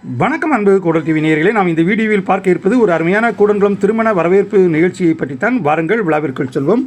வணக்கம் அன்பு கூடல் டிவி நேயர்களே, நாம் இந்த வீடியோவில் பார்க்க இருப்பது ஒரு அருமையான கூடன்குளம் திருமண வரவேற்பு நிகழ்ச்சியை பற்றித்தான். வாருங்கள் விழாவிற்குள் செல்வோம்.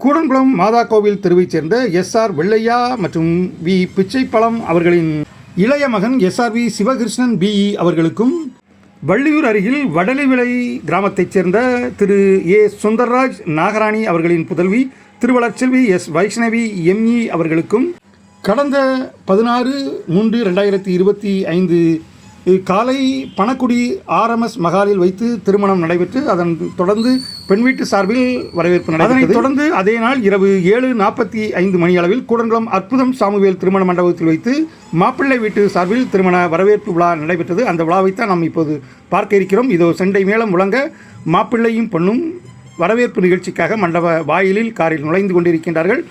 கூடன்குளம் மாதா கோவில் தெருவைச் சேர்ந்த SR வெள்ளையா மற்றும் வி பிச்சைப்பழம் அவர்களின் இளைய மகன் SRV சிவகிருஷ்ணன் BE அவர்களுக்கும், வள்ளியூர் அருகில் வடலிவிளை கிராமத்தைச் சேர்ந்த திரு A சுந்தர்ராஜ் நாகராணி அவர்களின் புதல்வி திருவளர்ச்செல்வி S வைஷ்ணவி ME அவர்களுக்கும் கடந்த 16/3/2025 காலை பணக்குடி RMS மகாலில் வைத்து திருமணம் நடைபெற்று அதன் தொடர்ந்து பெண் வீட்டு சார்பில் வரவேற்பு நடைபெற்றது. அதனைத் தொடர்ந்து அதே நாள் இரவு 7:45 மணி அளவில் கூடன்குளம் அற்புதம் சாமுவேல் திருமண மண்டபத்தில் வைத்து மாப்பிள்ளை வீட்டு சார்பில் திருமண வரவேற்பு விழா நடைபெற்றது. அந்த விழாவைத்தான் நாம் இப்போது பார்க்க இருக்கிறோம். இதோ செண்டை மேளம் முழங்க மாப்பிள்ளையும் பொண்ணும் வரவேற்பு நிகழ்ச்சிக்காக மண்டப வாயிலில் காரில் நுழைந்து கொண்டிருக்கின்றார்கள்.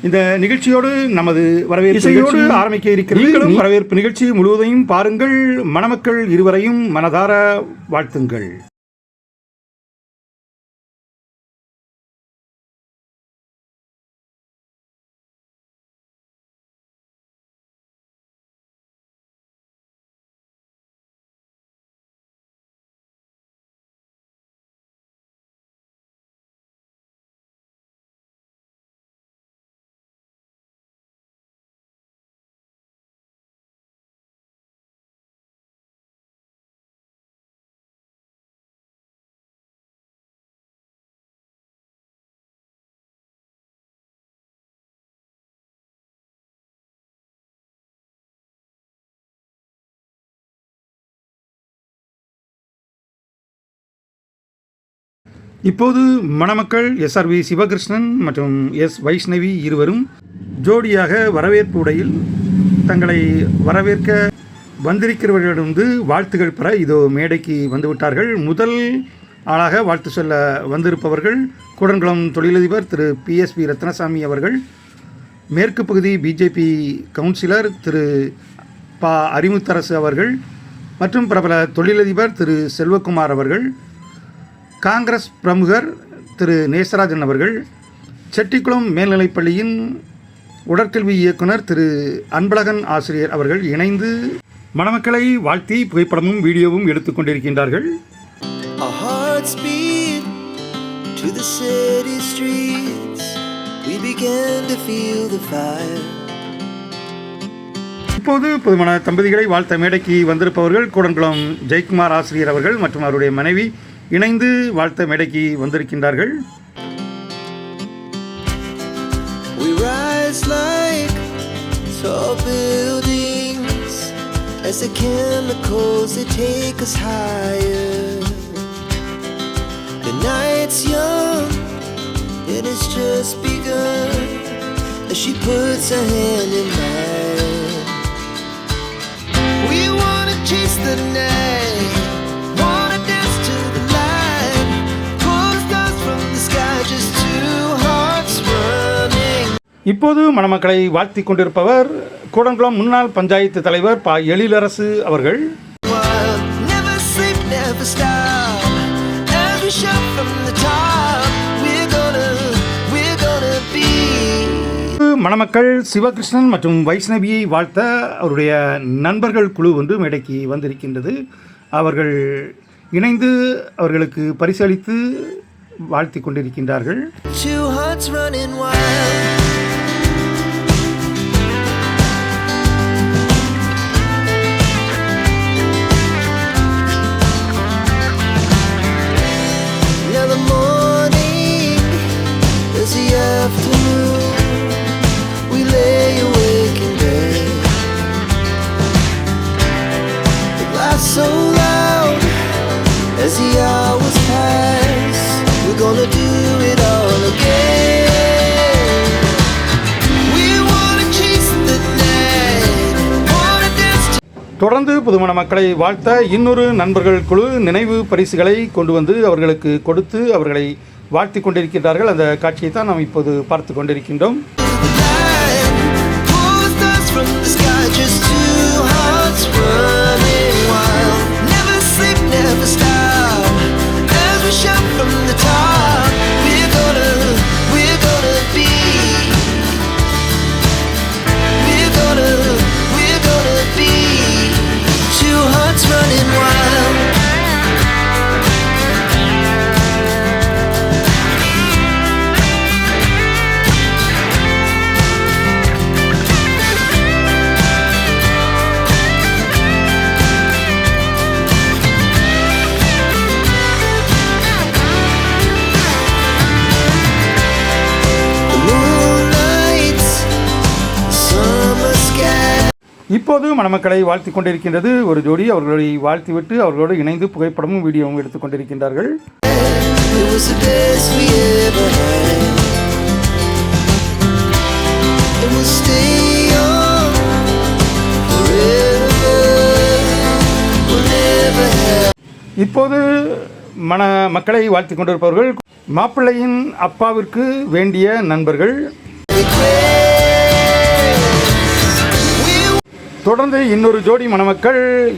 இந்த நிகழ்ச்சியோடு நமது வரவேற்பு ஆரம்பிக்க இருக்கிறது. வரவேற்பு நிகழ்ச்சி முழுவதையும் பாருங்கள். மணமக்கள் இருவரையும் மனதார வாழ்த்துங்கள். இப்போது மணமக்கள் SRV சிவகிருஷ்ணன் மற்றும் S வைஷ்ணவி இருவரும் ஜோடியாக வரவேற்பு உடையில் தங்களை வரவேற்க வந்திருக்கிறவர்களிடமிருந்து வாழ்த்துகள் பெற இதோ மேடைக்கு வந்துவிட்டார்கள். முதல் ஆளாக வாழ்த்து சொல்ல வந்திருப்பவர்கள் கூடன்குளம் தொழிலதிபர் திரு PSP ரத்னசாமி அவர்கள், மேற்கு பகுதி BJP கவுன்சிலர் திரு ப அரிமுத்தரசு அவர்கள் மற்றும் பிரபல தொழிலதிபர் திரு செல்வகுமார் அவர்கள், காங்கிரஸ் பிரமுகர் திரு நேசராஜன் அவர்கள், செட்டிக்குளம் மேல்நிலைப்பள்ளியின் உடற்கல்வி இயக்குனர் திரு அன்பழகன் ஆசிரியர் அவர்கள் இணைந்து மணமக்களை வாழ்த்தி புகைப்படமும் வீடியோவும் எடுத்துக்கொண்டிருக்கின்றார்கள். இப்போது புதுமண தம்பதிகளை வாழ்த்த மேடைக்கு வந்திருப்பவர்கள் கூடன்குளம் ஜெயக்குமார் ஆசிரியர் அவர்கள் மற்றும் அவருடைய மனைவி இணைந்து வாழ்த்த மேடைக்கு வந்திருக்கின்றார்கள். We rise like tall buildings as the chemicals they take us higher. The night's young and it's just begun as she puts her hand in mine. We wanna chase the night, wanna dance to the light, pull the stars from the sky, just two hearts running. இப்போது மணமக்களை வாழ்த்தி கொண்டிருப்பவர் கூடன்குளம் முன்னாள் பஞ்சாயத்து தலைவர் ப எழிலரசு அவர்கள். மணமக்கள் சிவகிருஷ்ணன் மற்றும் வைஷ்ணவியை வாழ்த்த அவருடைய நண்பர்கள் குழு ஒன்று மேடைக்கு வந்திருக்கின்றது. அவர்கள் இணைந்து அவர்களுக்கு பரிசளித்து வாழ்த்தி கொண்டிருக்கின்றார்கள். So loud as the hours pass, we're gonna do it all again. We wanna chase the night, wanna dance. தொடர்ந்து புதுமண மக்களை வாழ்த்த இன்னொரு நண்பர்கள் குழு நினைவு பரிசுகளை கொண்டு வந்து அவர்களுக்கு கொடுத்து அவர்களை வாழ்த்தி கொண்டிருக்கின்றார்கள். அந்த காட்சியை தான் நாம் இப்போது பார்த்து கொண்டிருக்கின்றோம். Never stop as we shout from the top. We're gonna be two hearts இப்போது மணமக்களை வாழ்த்தி கொண்டிருக்கின்றது ஒரு ஜோடி. அவர்களை வாழ்த்திவிட்டு அவர்களோடு இணைந்து புகைப்படமும் வீடியோவும் எடுத்துக் கொண்டிருக்கின்றார்கள். It was the best we ever had. And we'll stay young forever. We'll never have. இப்போது மக்களை வாழ்த்தி கொண்டிருப்பவர்கள் மாப்பிள்ளையின் அப்பாவிற்கு வேண்டிய நண்பர்கள். தொடர்ந்து இன்னொரு ஜோடி மணமக்கள்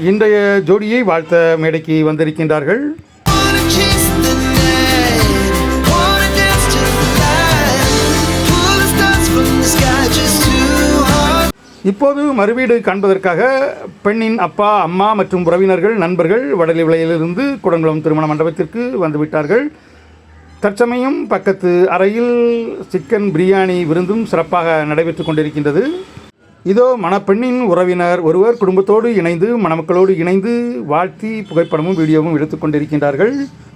இன்றைய ஜோடியை வாழ்த்த மேடைக்கு வந்திருக்கின்றார்கள். Wanna chase the night, wanna dance to the light, pull the stars from the sky just too hard. இப்போது மறுவீடு காண்பதற்காக பெண்ணின் அப்பா, அம்மா மற்றும் உறவினர்கள், நண்பர்கள் வடலிவிளையிலிருந்து குடங்குளம் திருமண மண்டபத்திற்கு வந்துவிட்டார்கள். தற்சமயம் பக்கத்து அறையில் சிக்கன் பிரியாணி விருந்தும் சிறப்பாக நடைபெற்று கொண்டிருக்கின்றது. இதோ மணப்பெண்ணின் உறவினர் ஒருவர் குடும்பத்தோடு இணைந்து மணமக்களோடு இணைந்து வாழ்த்தி புகைப்படமும் வீடியோவும் எடுத்துக் கொண்டிருக்கின்றார்கள்.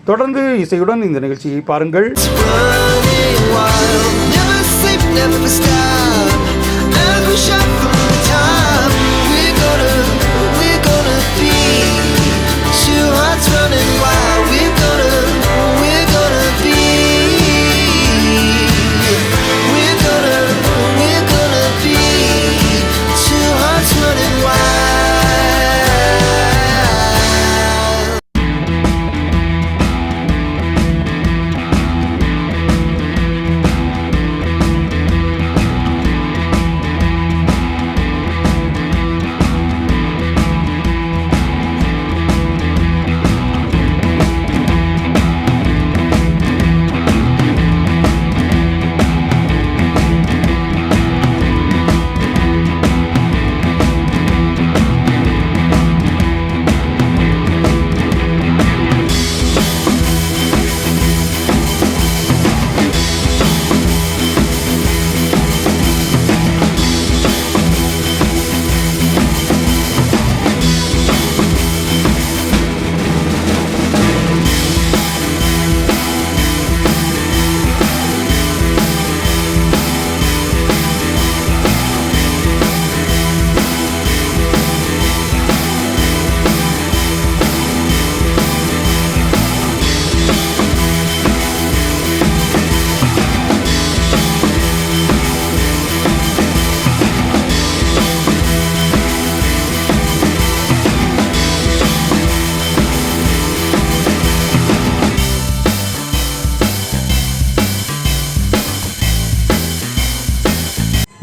தொடர்ந்து இசையுடன் இந்த நிகழ்ச்சியை பாருங்கள். Running wild, never sleep, never stop. As we shot from the top, we're gonna be two hearts running wild. We're gonna be. We're gonna be two hearts running wild.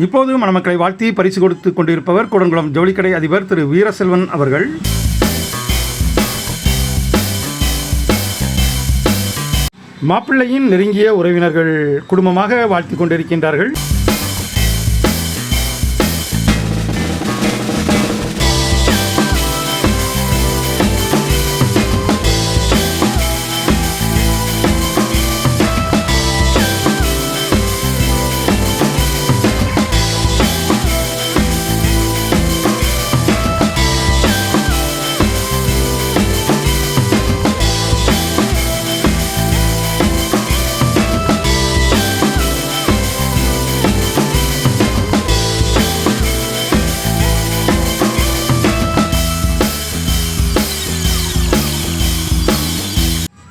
இப்போது மணமக்களை வாழ்த்தி பரிசு கொடுத்து கொண்டிருப்பவர் குடங்குளம் ஜவுளிக்கடை அதிபர் திரு வீரசெல்வன் அவர்கள். மாப்பிள்ளையின் நெருங்கிய உறவினர்கள் குடும்பமாக வாழ்த்தி கொண்டிருக்கின்றார்கள்.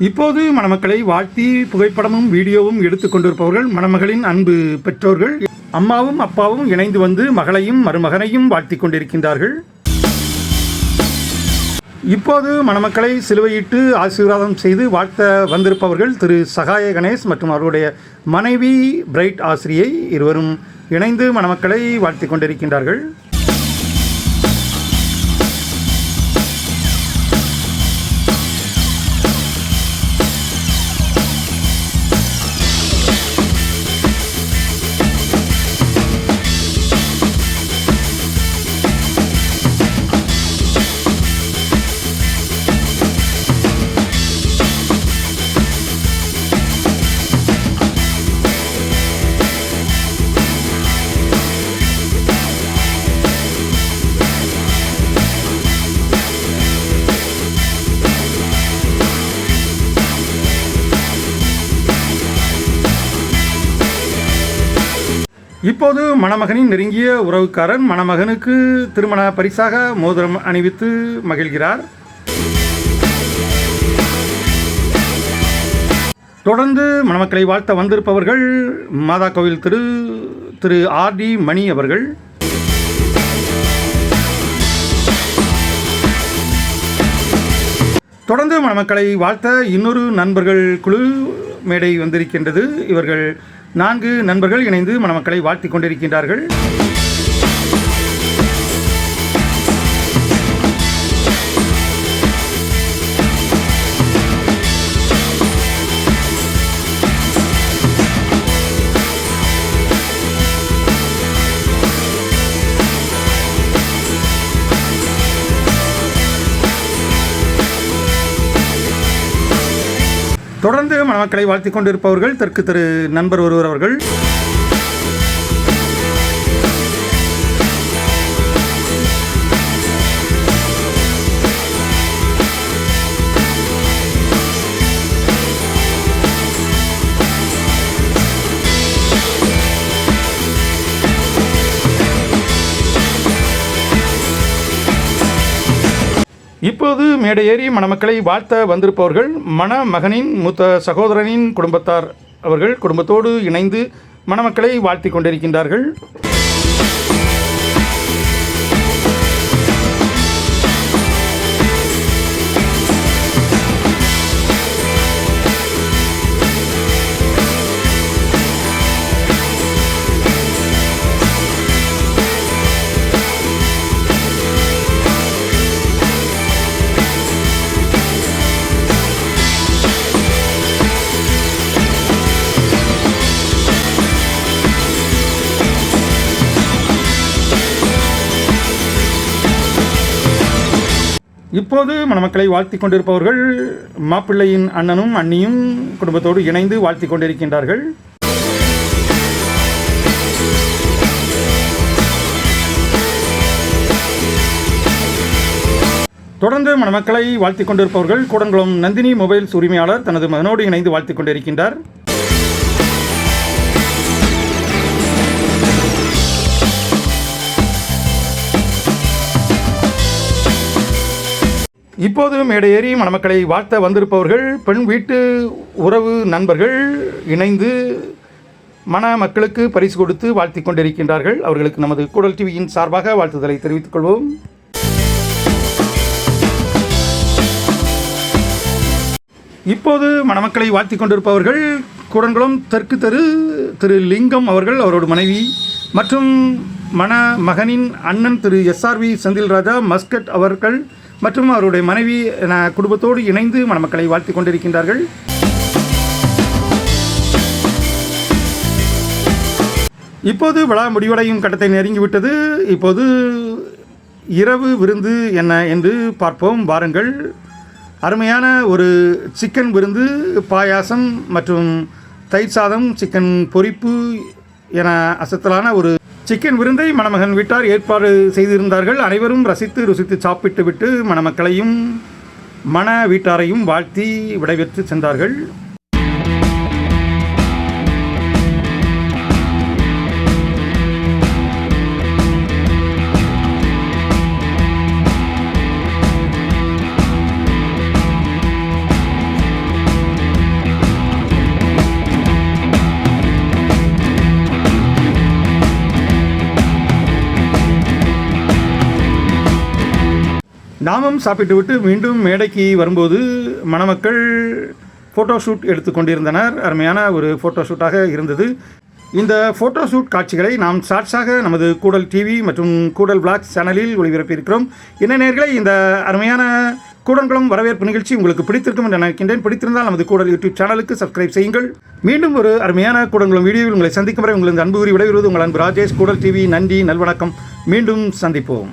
இப்போது மணமக்களை வாழ்த்தி புகைப்படமும் வீடியோவும் எடுத்துக் கொண்டிருப்பவர்கள் மணமகளின் அன்பு பெற்றோர்கள். அம்மாவும் அப்பாவும் இணைந்து வந்து மகளையும் மருமகனையும் வாழ்த்தி கொண்டிருக்கின்றார்கள். இப்போது மணமக்களை சிலுவையிட்டு ஆசீர்வாதம் செய்து வாழ்த்த வந்திருப்பவர்கள் திரு சகாய கணேஷ் மற்றும் அவருடைய மனைவி பிரைட் ஆசிரியை இருவரும் இணைந்து மணமக்களை வாழ்த்தி கொண்டிருக்கின்றார்கள். இப்போது மணமகனின் நெருங்கிய உறவுக்காரன் மணமகனுக்கு திருமண பரிசாக மோதிரம் அணிவித்து மகிழ்கிறார். தொடர்ந்து மணமக்களை வாழ்த்த வந்திருப்பவர்கள் மாதா கோவில் திரு ஆர்.டி. மணி அவர்கள். தொடர்ந்து மணமக்களை வாழ்த்த இன்னொரு நண்பர்கள் குழு மேடை வந்திருக்கின்றது. இவர்கள் 4 நண்பர்கள் இணைந்து மணமக்களை வாழ்த்திக் கொண்டிருக்கின்றார்கள். தொடர்ந்து மணமக்களை வாழ்த்திக் கொண்டிருப்பவர்கள் தெற்கு திரு நண்பர் ஒருவர் அவர்கள். இப்போது மேடையேறி மணமக்களை வாழ்த்த வந்திருப்பவர்கள் மணமகனின் மூத்த சகோதரனின் குடும்பத்தார் அவர்கள் குடும்பத்தோடு இணைந்து மணமக்களை வாழ்த்திக் கொண்டிருக்கின்றார்கள். இப்போது மணமக்களை வாழ்த்திக் கொண்டிருப்பவர்கள் மாப்பிள்ளையின் அண்ணனும் அண்ணியும் குடும்பத்தோடு இணைந்து வாழ்த்திக் கொண்டிருக்கின்றார்கள். தொடர்ந்து மணமக்களை வாழ்த்திக் கொண்டிருப்பவர்கள் கூடங்குளம் நந்தினி மொபைல்ஸ் உரிமையாளர் தனது மகனோடு இணைந்து வாழ்த்திக் கொண்டிருக்கின்றார். இப்போது மேடையேறி மணமக்களை வாழ்த்த வந்திருப்பவர்கள் பெண் வீட்டு உறவு நண்பர்கள் இணைந்து மணமக்களுக்கு பரிசு கொடுத்து வாழ்த்திக் கொண்டிருக்கின்றார்கள். அவர்களுக்கு நமது கூடல் டிவியின் சார்பாக வாழ்த்துதலை தெரிவித்துக் கொள்வோம். இப்போது மணமக்களை வாழ்த்திக் கொண்டிருப்பவர்கள் கூடங்குளம் தெற்கு திரு லிங்கம் அவர்கள், அவரோட மனைவி மற்றும் மணமகனின் அண்ணன் திரு SRV செந்தில்ராஜா மஸ்கட் அவர்கள் மற்றும் அவருடைய மனைவி குடும்பத்தோடு இணைந்து மணமக்களை வாழ்த்திக் கொண்டிருக்கின்றார்கள். இப்போது விழா முடிவடையும் கட்டத்தை நெருங்கிவிட்டது. இப்போது இரவு விருந்து என்ன என்று பார்ப்போம் வாருங்கள். அருமையான ஒரு சிக்கன் விருந்து, பாயாசம் மற்றும் தயிர் சாதம், சிக்கன் பொரிப்பு என அசத்தலான ஒரு சிக்கன் விருந்தை மணமகன் வீட்டார் ஏற்பாடு செய்திருந்தார்கள். அனைவரும் ரசித்து ருசித்து சாப்பிட்டு விட்டு மணமக்களையும் மண வீட்டாரையும் வாழ்த்தி விடைபெற்று சென்றார்கள். நாமும் சாப்பிட்டுவிட்டு மீண்டும் மேடைக்கு வரும்போது மணமக்கள் ஃபோட்டோ ஷூட் எடுத்து கொண்டிருந்தனர். அருமையான ஒரு ஃபோட்டோ ஷூட்டாக இருந்தது. இந்த ஃபோட்டோ ஷூட் காட்சிகளை நாம் ஷார்ட்ஸாக நமது கூடல் டிவி மற்றும் கூடல் பிளாக்ஸ் சேனலில் ஒளிபரப்பியிருக்கிறோம். என்ன நேயர்களே, இந்த அருமையான கூடங்குளம் வரவேற்பு நிகழ்ச்சி உங்களுக்கு பிடித்திருக்கும் என்று நினைக்கின்றேன். பிடித்திருந்தால் நமது கூடல் யூடியூப் சேனலுக்கு சப்ஸ்கிரைப் செய்யுங்கள். மீண்டும் ஒரு அருமையான கூடங்குளம் வீடியோவில் உங்களை சந்திக்கும் வரை உங்களது அன்பு கூறி விடைபெறுவது உங்கள் அன்பு ராஜேஷ். கூடல் டிவி. நன்றி, நல்வணக்கம். மீண்டும் சந்திப்போம்.